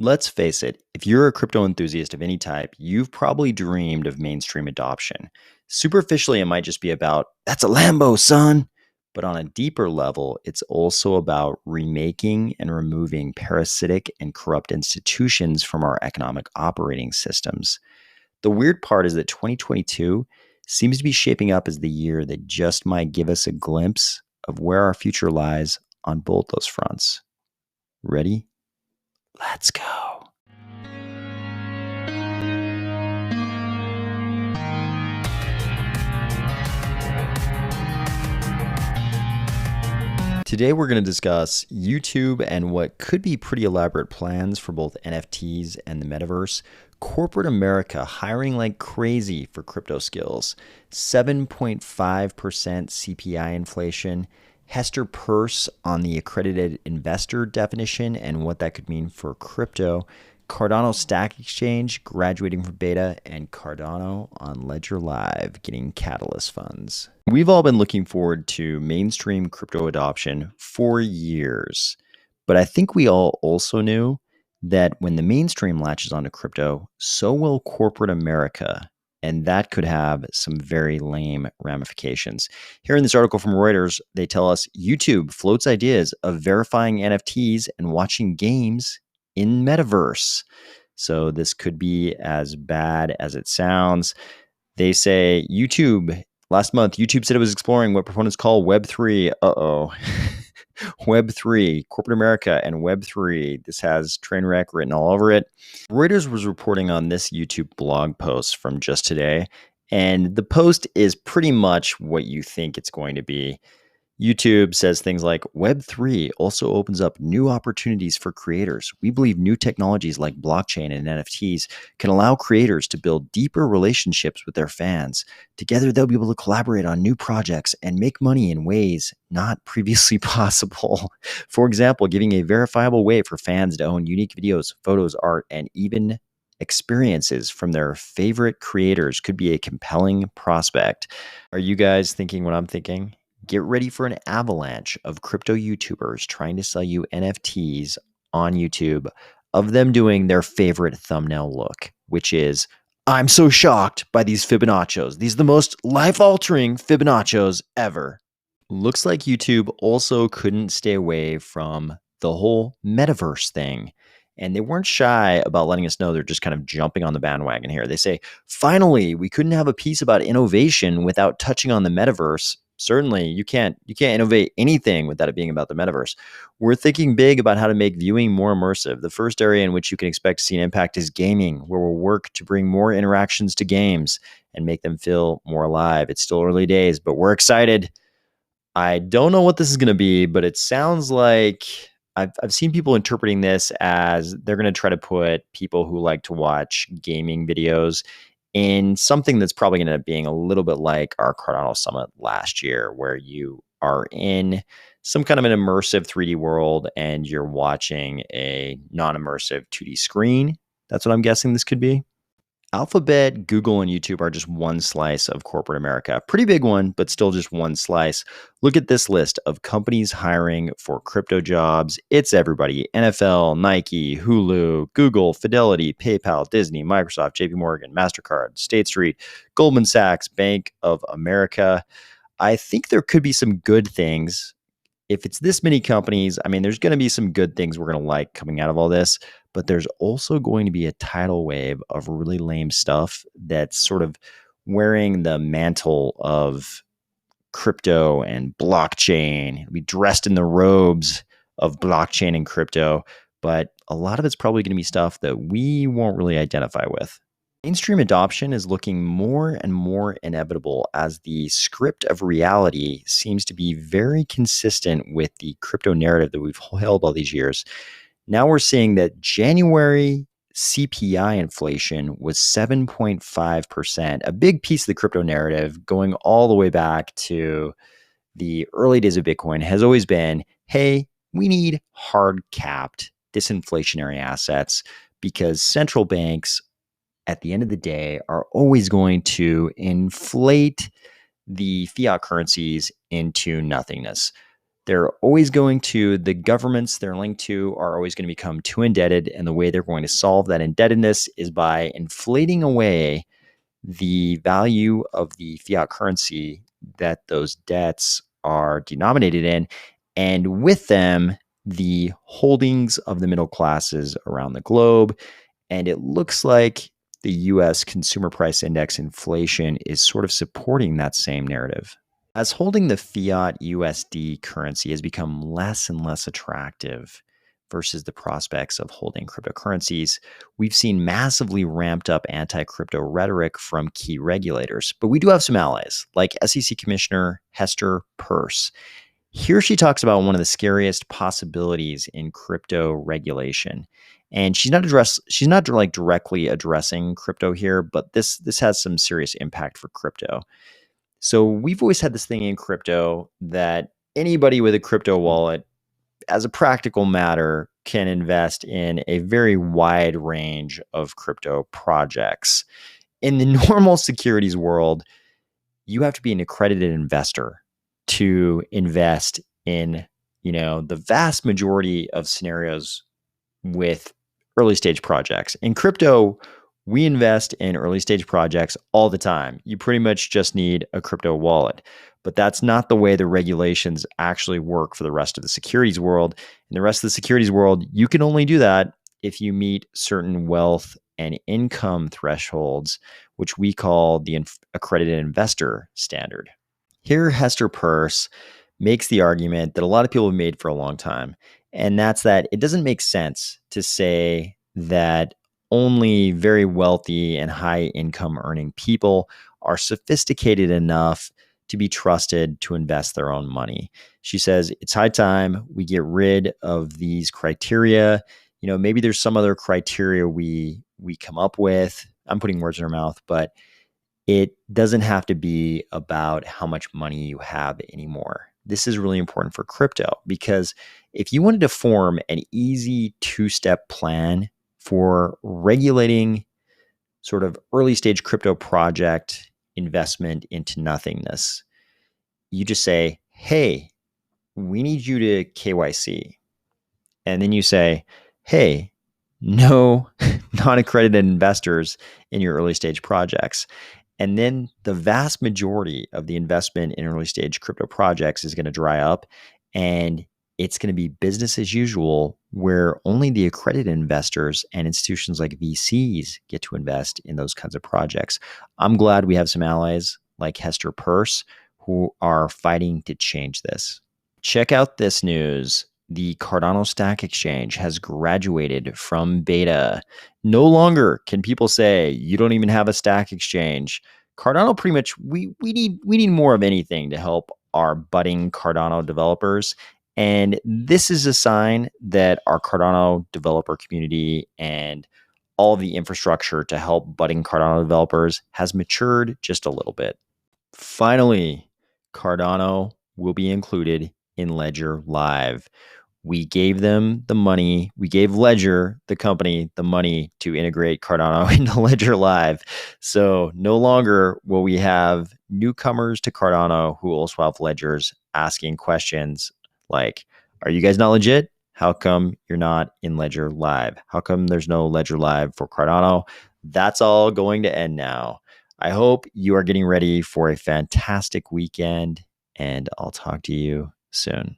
Let's face it, if you're a crypto enthusiast of any type, you've probably dreamed of mainstream adoption. Superficially, it might just be about, that's a Lambo, son. But on a deeper level, it's also about remaking and removing parasitic and corrupt institutions from our economic operating systems. The weird part is that 2022 seems to be shaping up as the year that just might give us a glimpse of where our future lies on both those fronts. Ready? Let's go. Today, we're going to discuss YouTube and what could be pretty elaborate plans for both NFTs and the Metaverse, corporate America hiring like crazy for crypto skills, 7.5% CPI inflation, Hester Peirce on the accredited investor definition and what that could mean for crypto, Cardano Stack Exchange graduating from beta, and Cardano on Ledger Live getting catalyst funds. We've all been looking forward to mainstream crypto adoption for years, but I think we all also knew that when the mainstream latches onto crypto, so will corporate America, and that could have some very lame ramifications. Here in this article from Reuters, they tell us YouTube floats ideas of verifying NFTs and watching games in Metaverse. So this could be as bad as it sounds. They say last month, YouTube said it was exploring what proponents call Web3. Web3, corporate America and Web3. This has train wreck written all over it. Reuters was reporting on this YouTube blog post from just today, and the post is pretty much what you think it's going to be. YouTube says things like Web3 also opens up new opportunities for creators. We believe new technologies like blockchain and NFTs can allow creators to build deeper relationships with their fans. Together, they'll be able to collaborate on new projects and make money in ways not previously possible. For example, giving a verifiable way for fans to own unique videos, photos, art, and even experiences from their favorite creators could be a compelling prospect. Are you guys thinking what I'm thinking? Get ready for an avalanche of crypto YouTubers trying to sell you NFTs on YouTube of them doing their favorite thumbnail look, which is, I'm so shocked by these Fibonaccios. These are the most life-altering Fibonaccios ever. Looks like YouTube also couldn't stay away from the whole Metaverse thing. And they weren't shy about letting us know they're just kind of jumping on the bandwagon here. They say, finally, we couldn't have a piece about innovation without touching on the Metaverse. Certainly, you can't innovate anything without it being about the Metaverse. We're thinking big about how to make viewing more immersive. The first area in which you can expect to see an impact is gaming, where we'll work to bring more interactions to games and make them feel more alive. It's still early days, but we're excited. I don't know what this is going to be, but it sounds like I've seen people interpreting this as they're going to try to put people who like to watch gaming videos in something that's probably going to end up being a little bit like our Cardano Summit last year, where you are in some kind of an immersive 3D world and you're watching a non-immersive 2D screen. That's what I'm guessing this could be. Alphabet, Google, and YouTube are just one slice of corporate America. Pretty big one, but still just one slice. Look at this list of companies hiring for crypto jobs. It's everybody: NFL, Nike, Hulu, Google, Fidelity, PayPal, Disney, Microsoft, JP Morgan, MasterCard, State Street, Goldman Sachs, Bank of America. I think there could be some good things. If it's this many companies, I mean, there's going to be some good things we're going to like coming out of all this, but there's also going to be a tidal wave of really lame stuff that's sort of wearing the mantle of crypto and blockchain. It'll be dressed in the robes of blockchain and crypto, but a lot of it's probably going to be stuff that we won't really identify with. Mainstream adoption is looking more and more inevitable as the script of reality seems to be very consistent with the crypto narrative that we've held all these years. Now we're seeing that January CPI inflation was 7.5%, a big piece of the crypto narrative going all the way back to the early days of Bitcoin has always been, hey, we need hard capped disinflationary assets because central banks at the end of the day are always going to inflate the fiat currencies into nothingness. The governments they're linked to are always going to become too indebted. And the way they're going to solve that indebtedness is by inflating away the value of the fiat currency that those debts are denominated in. And with them, the holdings of the middle classes around the globe. And it looks like the US Consumer Price Index inflation is sort of supporting that same narrative. As holding the fiat USD currency has become less and less attractive versus the prospects of holding cryptocurrencies, we've seen massively ramped up anti-crypto rhetoric from key regulators. But we do have some allies, like SEC Commissioner Hester Peirce. Here she talks about one of the scariest possibilities in crypto regulation. And she's not like directly addressing crypto here, but this has some serious impact for crypto. So we've always had this thing in crypto that anybody with a crypto wallet, as a practical matter, can invest in a very wide range of crypto projects. In the normal securities world, you have to be an accredited investor to invest in, the vast majority of scenarios with early stage projects. In crypto, we invest in early stage projects all the time. You pretty much just need a crypto wallet. But that's not the way the regulations actually work for the rest of the securities world. In the rest of the securities world, you can only do that if you meet certain wealth and income thresholds, which we call the accredited investor standard. Here, Hester Peirce makes the argument that a lot of people have made for a long time, and that's that it doesn't make sense to say that only very wealthy and high income earning people are sophisticated enough to be trusted to invest their own money. She says it's high time we get rid of these criteria. Maybe there's some other criteria we come up with. I'm putting words in her mouth, but it doesn't have to be about how much money you have anymore. This is really important for crypto because if you wanted to form an easy two-step plan for regulating sort of early stage crypto project investment into nothingness, you just say, hey, we need you to KYC. And then you say, hey, no non-accredited investors in your early stage projects. And then the vast majority of the investment in early stage crypto projects is going to dry up, and it's going to be business as usual, where only the accredited investors and institutions like VCs get to invest in those kinds of projects. I'm glad we have some allies like Hester Peirce who are fighting to change this. Check out this news. The Cardano Stack Exchange has graduated from beta. No longer can people say you don't even have a stack exchange. Cardano pretty much we need more of anything to help our budding Cardano developers. And this is a sign that our Cardano developer community and all of the infrastructure to help budding Cardano developers has matured just a little bit. Finally, Cardano will be included in Ledger Live. We gave them the money. We gave Ledger, the company, the money to integrate Cardano into Ledger Live. So no longer will we have newcomers to Cardano who also have ledgers asking questions like, are you guys not legit? How come you're not in Ledger Live? How come there's no Ledger Live for Cardano? That's all going to end now. I hope you are getting ready for a fantastic weekend, and I'll talk to you soon.